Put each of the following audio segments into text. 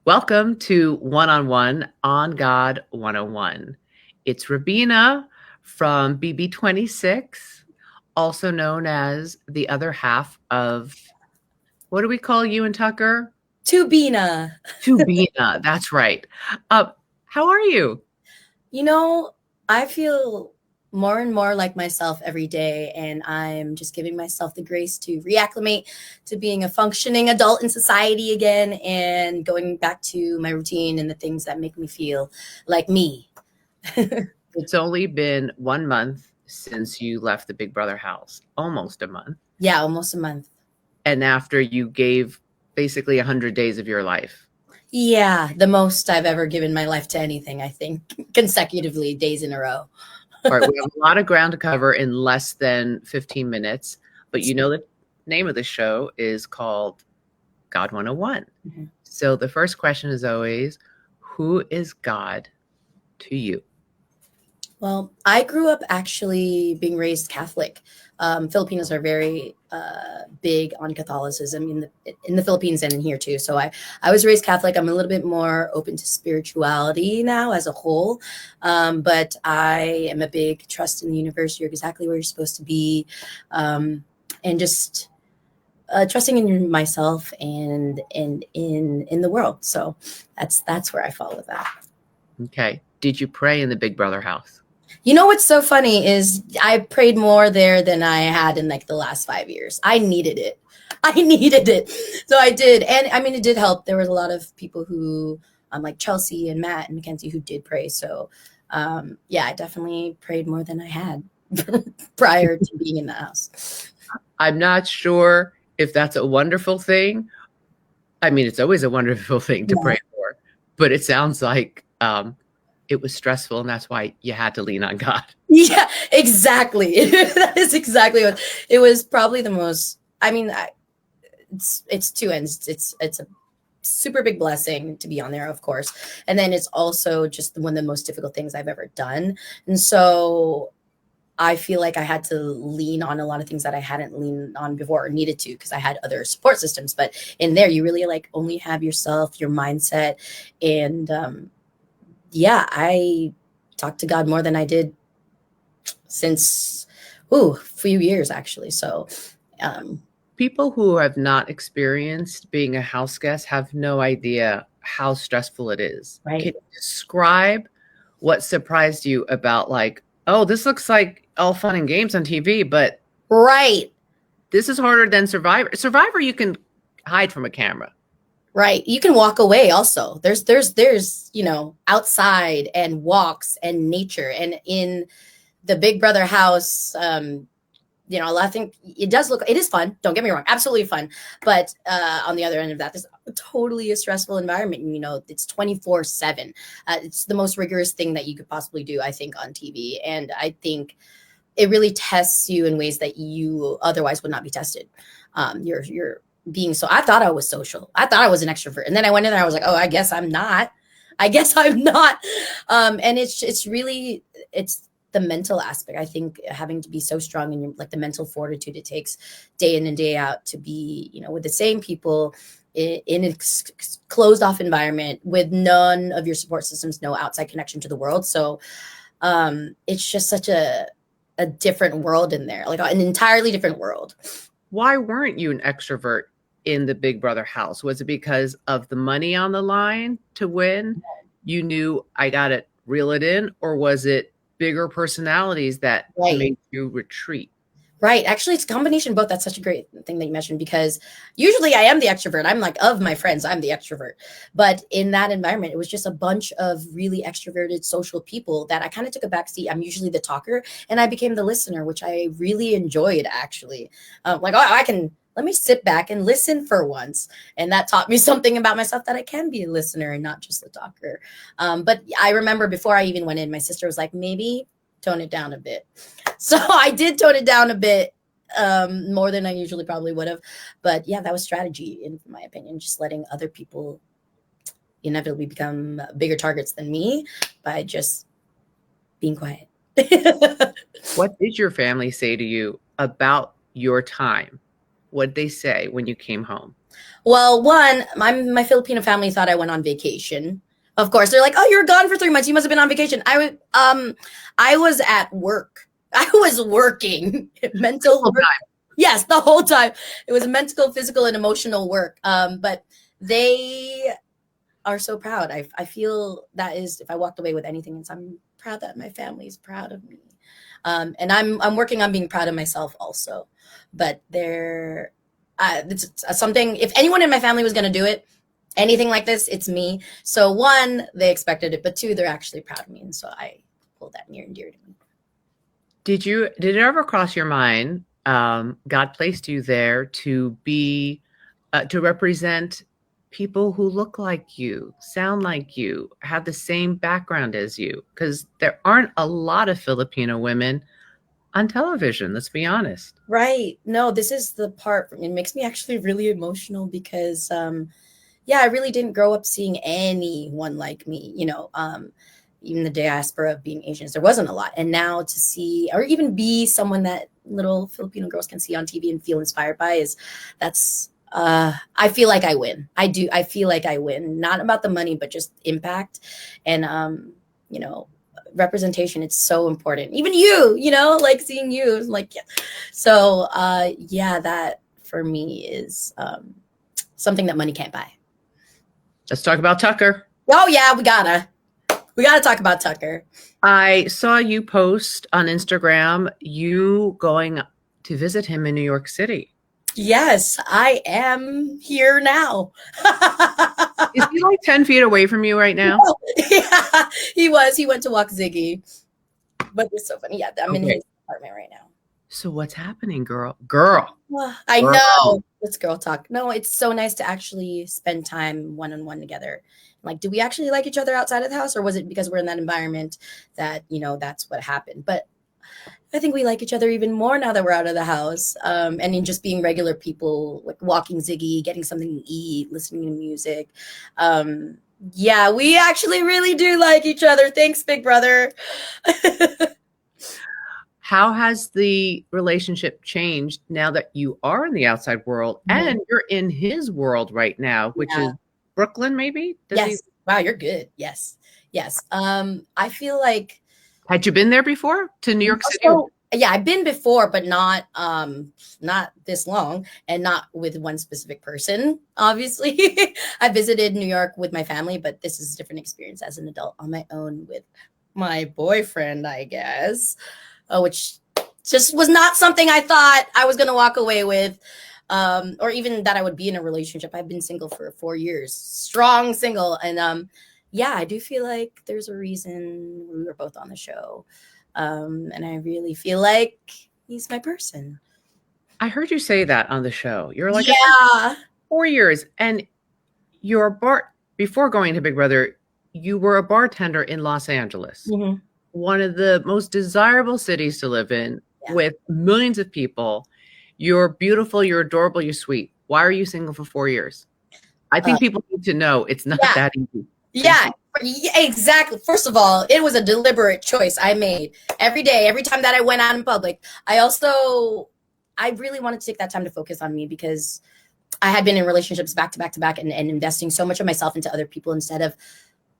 Welcome to One on One on God 101. It's Rubina from BB26, also known as the other half of, what do we call you and Tucker? Tubina. Tubina. That's right. Uh, how are you? You know, I feel more and more like myself every day, and I'm just giving myself the grace to reacclimate to being a functioning adult in society again and going back to my routine and the things that make me feel like me. It's only been 1 month since you left the Big Brother house, almost a month. Yeah, almost a month. And after you gave basically 100 days of your life. Yeah, the most I've ever given my life to anything, I think, consecutively, days in a row. All right, we have a lot of ground to cover in less than 15 minutes, but you know the name of the show is called God 101. Mhm. So the first question is always, who is God to you? Well, I grew up actually being raised Catholic. Filipinos are very big on Catholicism in the Philippines and in here too. So I was raised Catholic. I'm a little bit more open to spirituality now as a whole. But I am a big trust in the universe. You're exactly where you're supposed to be. And just trusting in myself and in the world. So that's where I fall with that. Okay. Did you pray in the Big Brother house? You know what's so funny is I prayed more there than I had in like the last 5 years. I needed it. I needed it. So I did. And I mean, it did help. There was a lot of people who, like Chelsea and Matt and Mackenzie, who did pray. So, yeah, I definitely prayed more than I had prior to being in the house. I'm not sure if that's a wonderful thing. I mean, it's always a wonderful thing to Yeah. pray for, but it sounds like it was stressful and that's why you had to lean on God. Yeah, exactly. That is exactly what it was. Probably the most. I mean, it's two ends. It's a super big blessing to be on there, of course, and then it's also just one of the most difficult things I've ever done. And so I feel like I had to lean on a lot of things that I hadn't leaned on before or needed to because I had other support systems. But in there, you really like only have yourself, your mindset, and yeah, I talked to God more than I did since a few years actually. So um, People who have not experienced being a house guest have no idea how stressful it is. Can right, you describe what surprised you about, like, oh, this looks like all fun and games on TV, but right, this is harder than Survivor. Survivor, you can hide from a camera. right. You can walk away. Also, there's outside and walks and nature, and in the Big Brother house. I think it is fun. Don't get me wrong, absolutely fun. But on the other end of that, there's totally a stressful environment. It's 24/7. It's the most rigorous thing that you could possibly do, I think, on TV. And I think it really tests you in ways that you otherwise would not be tested. You're being so. I thought I was social. I thought I was an extrovert, and then I went in there. I was like, oh, I guess I'm not. I guess I'm not. And it's really it's the mental aspect. I think having to be so strong in like the mental fortitude it takes day in and day out to be, with the same people in a closed off environment with none of your support systems, no outside connection to the world. So it's just such a different world in there, like an entirely different world. Why weren't you an extrovert in the Big Brother house? Was it because of the money on the line to win? You knew I got to reel it in, or was it bigger personalities that Right. made you retreat? Right. Actually, it's a combination of both. That's such a great thing that you mentioned because usually I am the extrovert. I'm like, of my friends, I'm the extrovert. But in that environment, it was just a bunch of really extroverted social people that I kind of took a backseat. I'm usually the talker and I became the listener, which I really enjoyed actually. Like, oh, let me sit back and listen for once. And that taught me something about myself that I can be a listener and not just a talker. But I remember before I even went in, my sister was like, maybe tone it down a bit. So I did tone it down a bit more than I usually probably would have. But yeah, that was strategy, in my opinion, just letting other people inevitably become bigger targets than me by just being quiet. What did your family say to you about your time? What did they say when you came home? Well, one, my Filipino family thought I went on vacation. Of course, they're like, "Oh, you're gone for 3 months. You must have been on vacation." I was at work. I was working, mental Full work. time. Yes, the whole time. It was mental, physical, and emotional work. But they are so proud. I feel that is, if I walked away with anything, it's I'm proud that my family is proud of me. And I'm working on being proud of myself also. But it's something. If anyone in my family was going to do it, anything like this, it's me. So one, they expected it, but two, they're actually proud of me, and so I hold that near and dear to me. Did it ever cross your mind, God placed you there to be to represent people who look like you, sound like you, have the same background as you? Because there aren't a lot of Filipino women on television, let's be honest. Right. No, this is the part. It makes me actually really emotional because yeah, I really didn't grow up seeing anyone like me, even the diaspora of being Asians, there wasn't a lot. And now to see, or even be someone that little Filipino girls can see on TV and feel inspired by I feel like I win. I feel like I win. Not about the money, but just impact. And, you know, representation, it's so important. Even like seeing you, like, yeah. So, yeah, that for me is something that money can't buy. Let's talk about Tucker. Oh yeah, we gotta talk about Tucker. I saw you post on Instagram you going to visit him in New York City. Yes, I am here now. Is he like 10 feet away from you right now? Yeah, he was. He went to walk Ziggy, but it's so funny. Yeah, I'm in Okay. his apartment right now. So what's happening, girl? Girl. I Girl. know. Let's girl talk. No, it's so nice to actually spend time one on one together. Like, do we actually like each other outside of the house, or was it because we're in that environment that that's what happened? But I think we like each other even more now that we're out of the house. And in just being regular people, like walking Ziggy, getting something to eat, listening to music. Yeah, we actually really do like each other. Thanks, big brother. How has the relationship changed now that you are in the outside world and you're in his world right now, which Yeah. is Brooklyn, maybe? Yes. Wow, you're good. Yes. Yes. I feel like Had you been there before to New York City? also, yeah, I've been before, but not this long and not with one specific person, obviously. I visited New York with my family, but this is a different experience as an adult on my own with my boyfriend, I guess. Which just was not something I thought I was gonna walk away with. Or even that I would be in a relationship. I've been single for 4 years, strong single. And yeah, I do feel like there's a reason we were both on the show. And I really feel like he's my person. I heard you say that on the show. You're like, Yeah. 4 years. And you're before going to Big Brother, you were a bartender in Los Angeles, one of the most desirable cities to live in, with millions of people. You're beautiful, you're adorable, you're sweet. Why are you single for 4 years? I think people need to know it's not that easy. Yeah, exactly. First of all, it was a deliberate choice I made every day, every time that I went out in public. I really wanted to take that time to focus on me because I had been in relationships back to back to back and investing so much of myself into other people instead of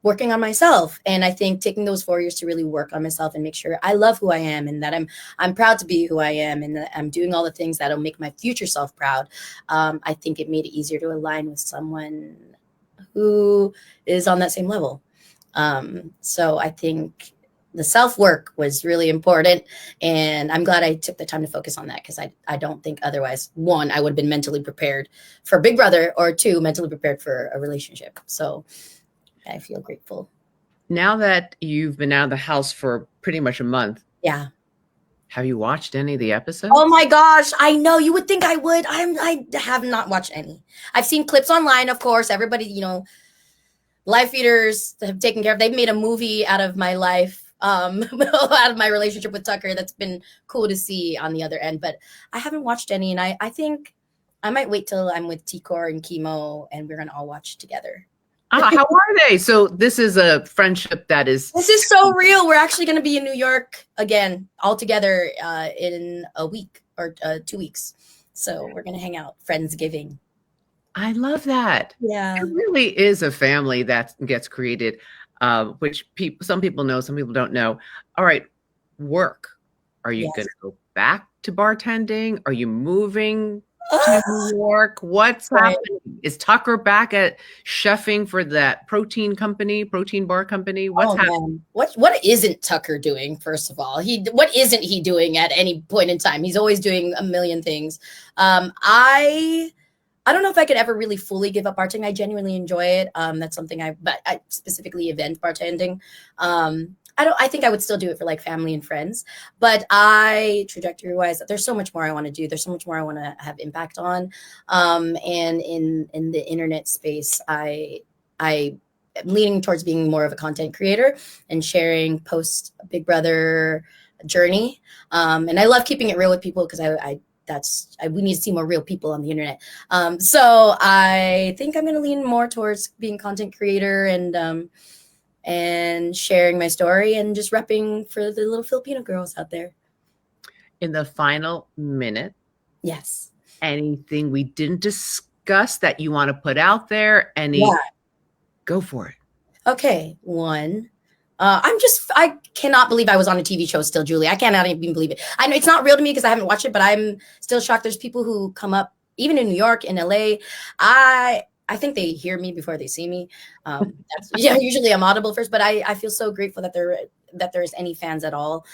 working on myself. And I think taking those 4 years to really work on myself and make sure I love who I am and that I'm proud to be who I am and that I'm doing all the things that'll make my future self proud. I think it made it easier to align with someone who is on that same level. So I think the self-work was really important. And I'm glad I took the time to focus on that because I don't think otherwise, one, I would have been mentally prepared for Big Brother, or two, mentally prepared for a relationship. So I feel grateful. Now that you've been out of the house for pretty much a month. Yeah. Have you watched any of the episodes? Oh my gosh, I know. You would think I would. I have not watched any. I've seen clips online, of course. Everybody, live feeders have taken care of. They've made a movie out of my life, out of my relationship with Tucker. That's been cool to see on the other end. But I haven't watched any, and I think I might wait till I'm with T-Core and Chemo, and we're gonna all watch together. How are they? So this is a friendship that is... This is so real. We're actually going to be in New York again, all together in a week or 2 weeks. So we're going to hang out. Friendsgiving. I love that. Yeah. It really is a family that gets created, which some people know, some people don't know. All right, work. Are you going Yes. to go back to bartending? Are you moving to New York? What's Right. happening? Is Tucker back at chefing for that protein bar company? What's Oh happening? man, what isn't Tucker doing? First of all, what isn't he doing at any point in time? He's always doing a million things. I don't know if I could ever really fully give up bartending. I genuinely enjoy it. That's something but I specifically event bartending. I think I would still do it for like family and friends, but trajectory wise, there's so much more I want to do. There's so much more I want to have impact on. And in the internet space, I am leaning towards being more of a content creator and sharing post Big Brother journey. And I love keeping it real with people because we need to see more real people on the internet. So I think I'm going to lean more towards being content creator and sharing my story and just repping for the little Filipino girls out there. In the final minute, Yes. anything we didn't discuss that you want to put out there? Go for it. Okay. One. I cannot believe I was on a TV show still, Julie. I cannot even believe it. I know it's not real to me because I haven't watched it, but I'm still shocked. There's people who come up, even in New York, in LA. I think they hear me before they see me. Usually I'm audible first, but I feel so grateful that there's any fans at all.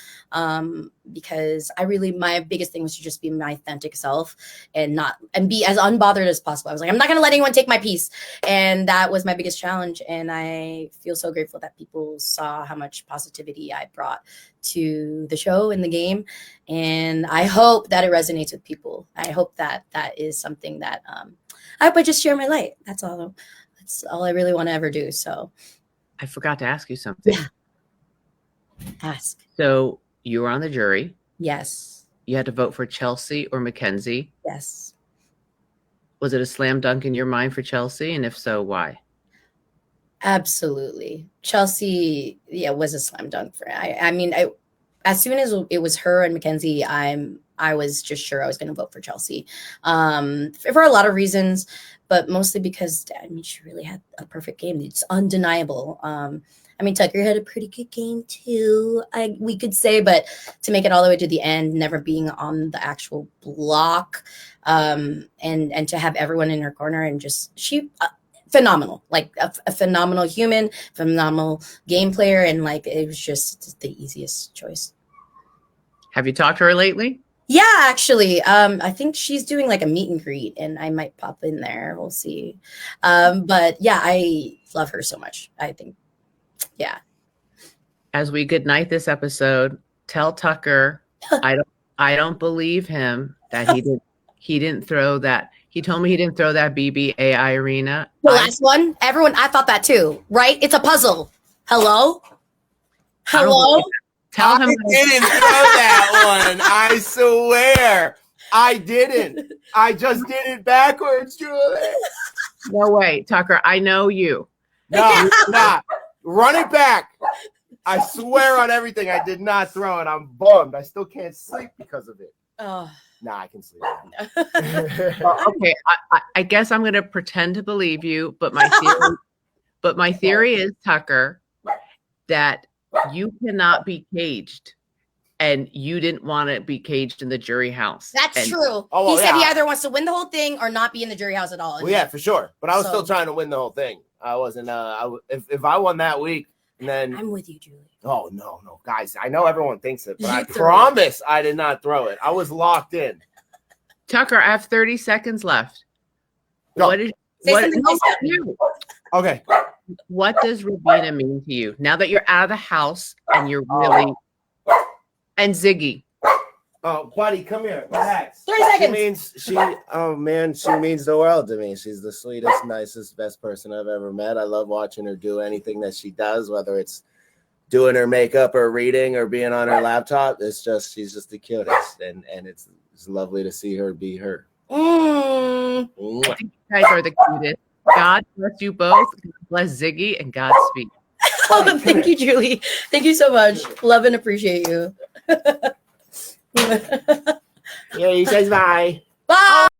Because my biggest thing was to just be my authentic self and be as unbothered as possible. I was like, I'm not going to let anyone take my peace. And that was my biggest challenge. And I feel so grateful that people saw how much positivity I brought to the show and the game. And I hope that it resonates with people. I hope that is something that, I hope I just share my light. That's all I really want to ever do. So I forgot to ask you something. Yeah. Ask. So you were on the jury. Yes. You had to vote for Chelsea or Mackenzie. Yes. Was it a slam dunk in your mind for Chelsea? And if so, why? Absolutely. Chelsea, was a slam dunk for I as soon as it was her and Mackenzie, I was just sure I was going to vote for Chelsea, for a lot of reasons, but mostly because she really had a perfect game. It's undeniable. Tucker had a pretty good game too, we could say, but to make it all the way to the end, never being on the actual block, and to have everyone in her corner and just phenomenal, like a phenomenal human, phenomenal game player, and it was just the easiest choice. Have you talked to her lately? Yeah, actually, I think she's doing like a meet and greet, and I might pop in there. We'll see. But yeah, I love her so much. I think, yeah. As we good night this episode, tell Tucker I don't believe him that he didn't throw that. He told me he didn't throw that BB AI arena. The last one, everyone, I thought that too, right? It's a puzzle. Hello? Tell him I didn't throw that one. I swear. I didn't. I just did it backwards, Julie. No way, Tucker. I know you. No, not. Run it back. I swear on everything I did not throw it. I'm bummed. I still can't sleep because of it. Oh. Nah, I can sleep. Well, okay, I guess I'm going to pretend to believe you, but my theory is, Tucker, that you cannot be caged, and you didn't want to be caged in the jury house. That's true. He said he either wants to win the whole thing or not be in the jury house at all. Well, yeah, for sure. But I was still trying to win the whole thing. I wasn't. If I won that week, and then I'm with you, Julie. Oh no, guys! I know everyone thinks it, but I promise I did not throw it. I was locked in. Tucker, I have 30 seconds left. Go. Okay. What does Rubina mean to you now that you're out of the house and you're really and Ziggy? Oh, buddy, come here. Relax. 30 seconds. She means the world to me. She's the sweetest, nicest, best person I've ever met. I love watching her do anything that she does, whether it's doing her makeup or reading or being on her laptop. She's just the cutest, and it's lovely to see her be her. I think you guys are the cutest. God bless you both. God bless Ziggy, and Godspeed. Oh, thank you, Julie. Thank you so much. Love and appreciate you. Yeah, you guys, bye. Bye.